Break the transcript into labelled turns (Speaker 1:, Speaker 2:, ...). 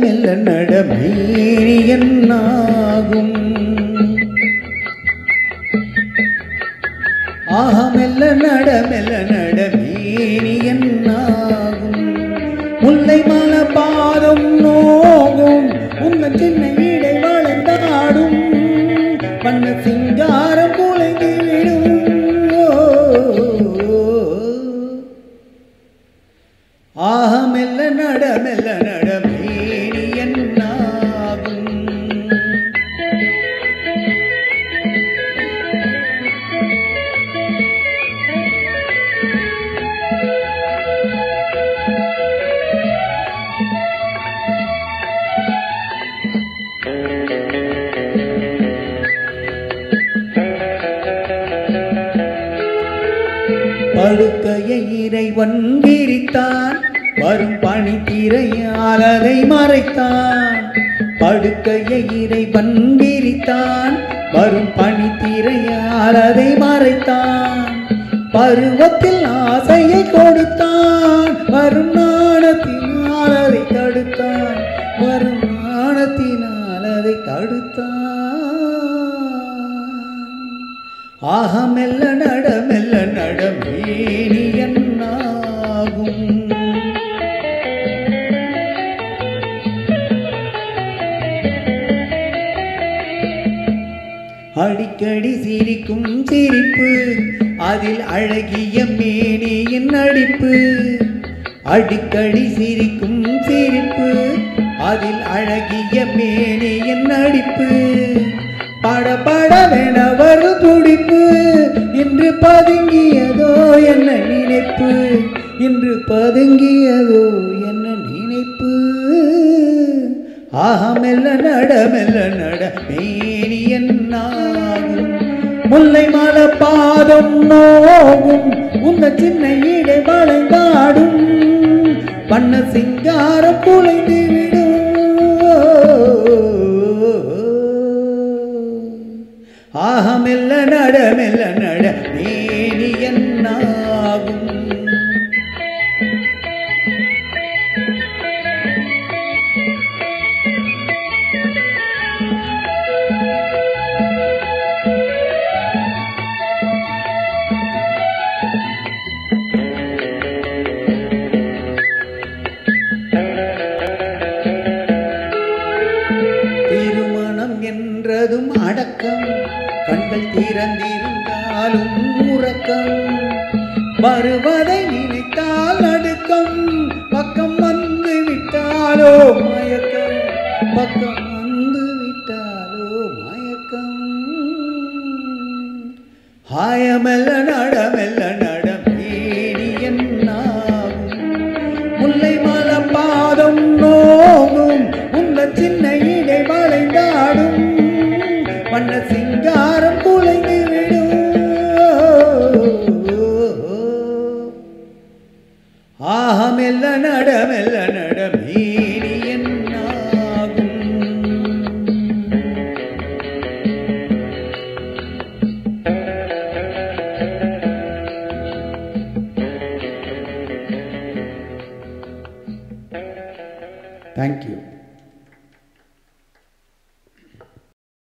Speaker 1: மெல்ல நடமேனி என்னாகும் மெல்ல நடமேனி என்னாகும் முல்லை மல பாதம் நோகும் உன்ன சின்ன இடை வளர்ந்தாடும் வண்ண சிங்காரம் குலைந்து விடும் மெல்ல நடமேனி என்னாகும் படுக்கையை இறைவன் விரித்தான் வரும் பனி திரையால் அதை மறைத்தான் படுக்கையை இறைவன் விரித்தான் வரும் பனி திரையால் அதை மறைத்தான் பருவத்தில் ஆசையை கொடுத்தான் வரும் நாணத்தினால் அதை தடுத்தான் வரும் நாணத்தினால் அதை தடுத்தான் மெல்ல நடமேனி என்னாகும் அடிக்கடி சிரிக்கும் சிரிப்பு அதில் அழகிய மேனியின் நடிப்பு அடிக்கடி சிரிக்கும் சிரிப்பு அதில் அழகிய மேனியின் நடிப்பு படபடவென வரும் துடிப்பு இன்று பதுங்கியதோ என்ன நினைப்பு இன்று பதுங்கியதோ என்ன நினைப்பு மெல்ல நடமேனி என்னாகும் முல்லை மல பாதம் நோகும் உந்த சின்ன இடை வளைந்தாடும் வண்ண சிங்காரம் குலைந்து விடும் மெல்ல நடமேனி என்னாகும் திருமணம் என்றதும் அடக்கம் கண்கள் திறந்திருந்தாலும் உறக்கம் வருவதை நினைத்தால் நடுக்கம் பக்கம் வந்து விட்டாலோ மயக்கம் பக்கம் வந்து விட்டாலோ மயக்கம் மெல்ல நடமேனி என்னாகும் முல்லை மல பாதம் நோகும் உந்த சின்ன இடை வளைந்தாடும் வண்ண சிங்காரம் குலைந்து விடும் மெல்ல நடமேனி என்னாகும் Thank you.